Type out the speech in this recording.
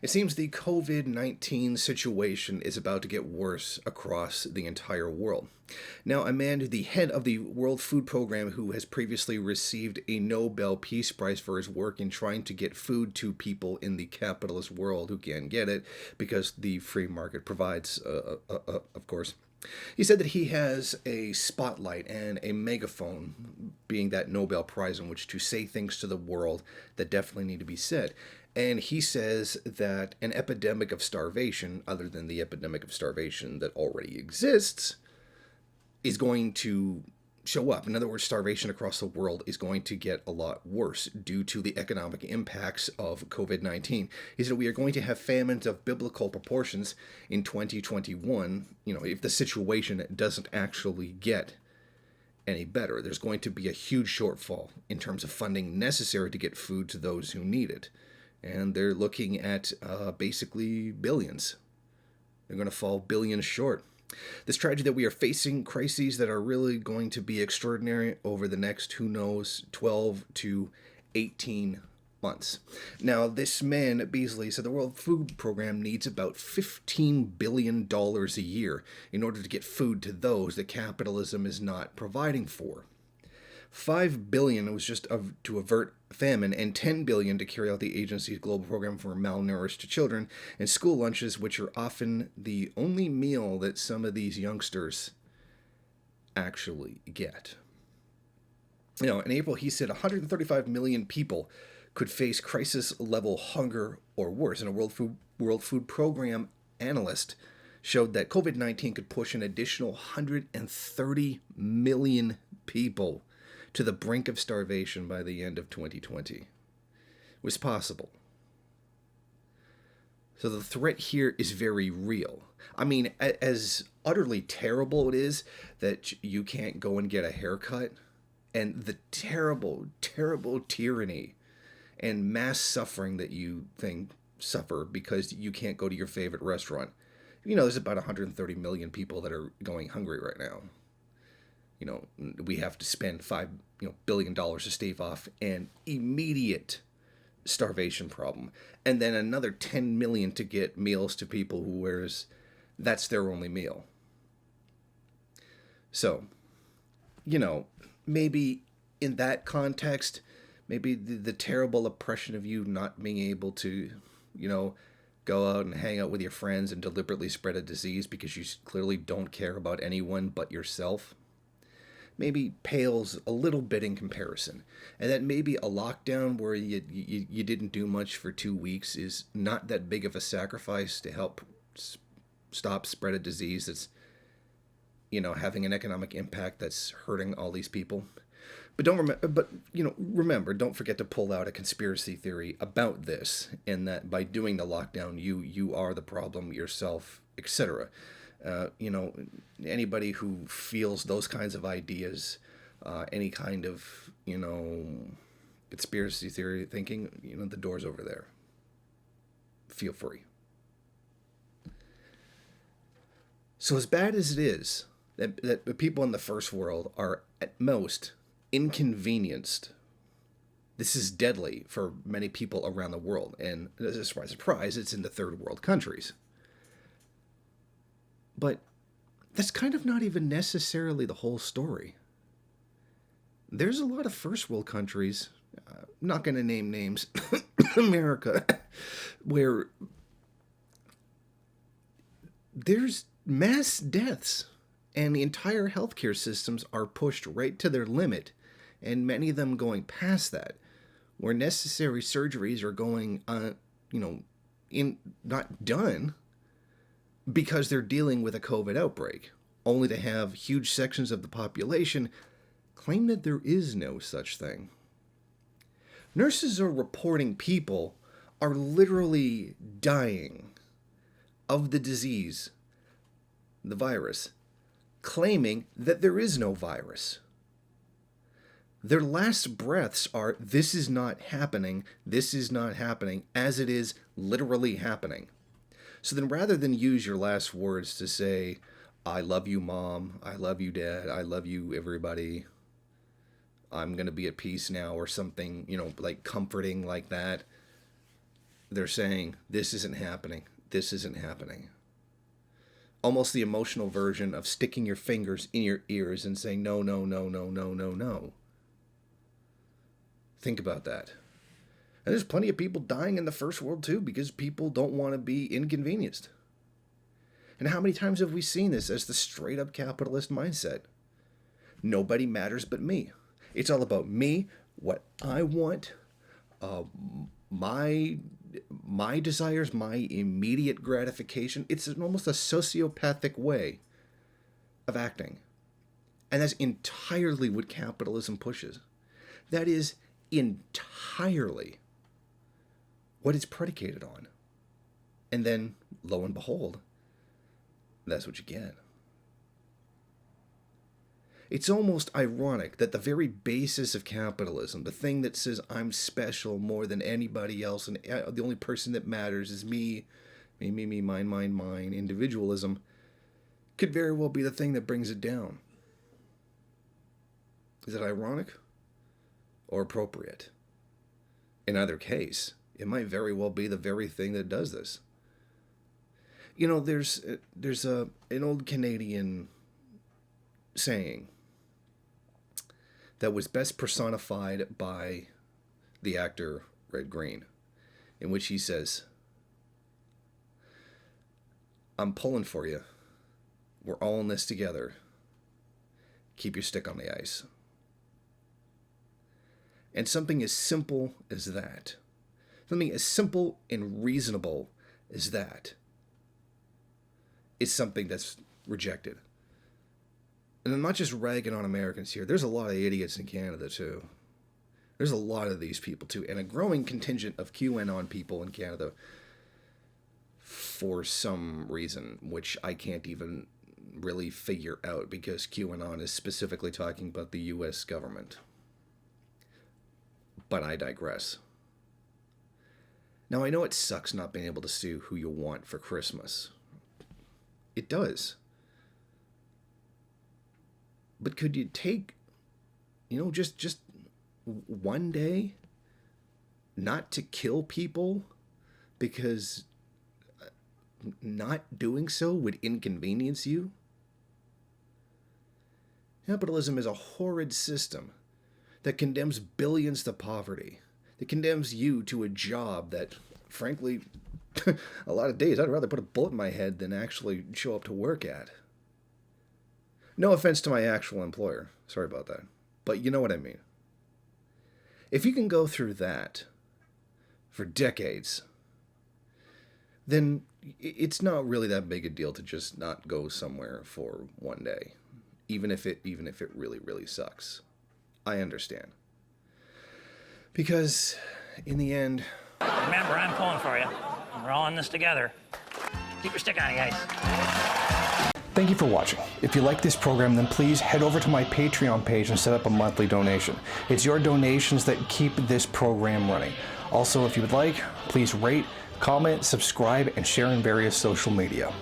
It seems the COVID-19 situation is about to get worse across the entire world. Now, a man, the head of the World Food Program, who has previously received a Nobel Peace Prize for his work in trying to get food to people in the capitalist world who can't get it because the free market provides, of course. He said that he has a spotlight and a megaphone, being that Nobel Prize, in which to say things to the world that definitely need to be said. And he says that an epidemic of starvation, other than the epidemic of starvation that already exists, is going to show up. In other words, starvation across the world is going to get a lot worse due to the economic impacts of COVID-19. He said we are going to have famines of biblical proportions in 2021, if the situation doesn't actually get any better. There's going to be a huge shortfall in terms of funding necessary to get food to those who need it. And they're looking at basically billions. They're going to fall billions short. This tragedy that we are facing, crises that are really going to be extraordinary over the next, 12 to 18 months. Now, this man, Beasley, said the World Food Program needs about $15 billion a year in order to get food to those that capitalism is not providing for. $5 billion was just to avert famine, and $10 billion to carry out the agency's global program for malnourished children and school lunches, which are often the only meal that some of these youngsters actually get. In April, he said 135 million people could face crisis-level hunger or worse, and a World Food Program analyst showed that COVID-19 could push an additional 130 million people to the brink of starvation by the end of 2020. It was possible. So the threat here is very real. I mean, as utterly terrible it is that you can't go and get a haircut, and the terrible, terrible tyranny and mass suffering that you suffer because you can't go to your favorite restaurant. There's about 130 million people that are going hungry right now. We have to spend $5 billion to stave off an immediate starvation problem, and then another 10 million to get meals to people whereas that's their only meal. So, maybe in that context, maybe the terrible oppression of you not being able to, go out and hang out with your friends and deliberately spread a disease because you clearly don't care about anyone but yourself, maybe pales a little bit in comparison. And that maybe a lockdown where you didn't do much for 2 weeks is not that big of a sacrifice to help stop spread a disease that's, having an economic impact that's hurting all these people. But remember, don't forget to pull out a conspiracy theory about this, and that by doing the lockdown, you are the problem yourself, etc. Anybody who feels those kinds of ideas, any kind of, conspiracy theory thinking, the door's over there. Feel free. So as bad as it is that people in the first world are at most inconvenienced, this is deadly for many people around the world. And as a surprise, it's in the third world countries. But that's kind of not even necessarily the whole story. There's a lot of first world countries, I'm not going to name names, America, where there's mass deaths and the entire healthcare systems are pushed right to their limit, and many of them going past that, where necessary surgeries are going, not done, because they're dealing with a COVID outbreak, only to have huge sections of the population claim that there is no such thing. Nurses are reporting people are literally dying of the disease, the virus, claiming that there is no virus. Their last breaths are, this is not happening, as it is literally happening. So then rather than use your last words to say, I love you, Mom, I love you, Dad, I love you, everybody, I'm going to be at peace now, or something, like comforting like that, they're saying, this isn't happening, this isn't happening. Almost the emotional version of sticking your fingers in your ears and saying, no, no, no, no, no, no, no. Think about that. And there's plenty of people dying in the first world too because people don't want to be inconvenienced. And how many times have we seen this as the straight up capitalist mindset? Nobody matters but me. It's all about me, what I want, my desires, my immediate gratification. It's almost a sociopathic way of acting. And that's entirely what capitalism pushes. That is entirely what it's predicated on. And then, lo and behold, that's what you get. It's almost ironic that the very basis of capitalism, the thing that says I'm special more than anybody else and the only person that matters is me, mine, individualism, could very well be the thing that brings it down. Is it ironic or appropriate? In either case, it might very well be the very thing that does this. You know, there's an old Canadian saying that was best personified by the actor Red Green, in which he says, I'm pulling for you. We're all in this together. Keep your stick on the ice. And something as simple as that, something as simple and reasonable as that, is something that's rejected. And I'm not just ragging on Americans here. There's a lot of idiots in Canada, too. There's a lot of these people, too. And a growing contingent of QAnon people in Canada for some reason, which I can't even really figure out because QAnon is specifically talking about the U.S. government. But I digress. Now, I know it sucks not being able to see who you want for Christmas. It does. But could you take, just one day not to kill people because not doing so would inconvenience you? Capitalism is a horrid system that condemns billions to poverty, that condemns you to a job that, frankly, a lot of days I'd rather put a bullet in my head than actually show up to work at. No offense to my actual employer. Sorry about that. But you know what I mean. If you can go through that for decades, then it's not really that big a deal to just not go somewhere for one day, even if it really, really sucks. I understand. Because in the end, remember, I'm pulling for you. We're all in this together. Keep your stick on the ice. Thank you for watching. If you like this program, then please head over to my Patreon page and set up a monthly donation. It's your donations that keep this program running. Also, if you would like, please rate, comment, subscribe, and share in various social media.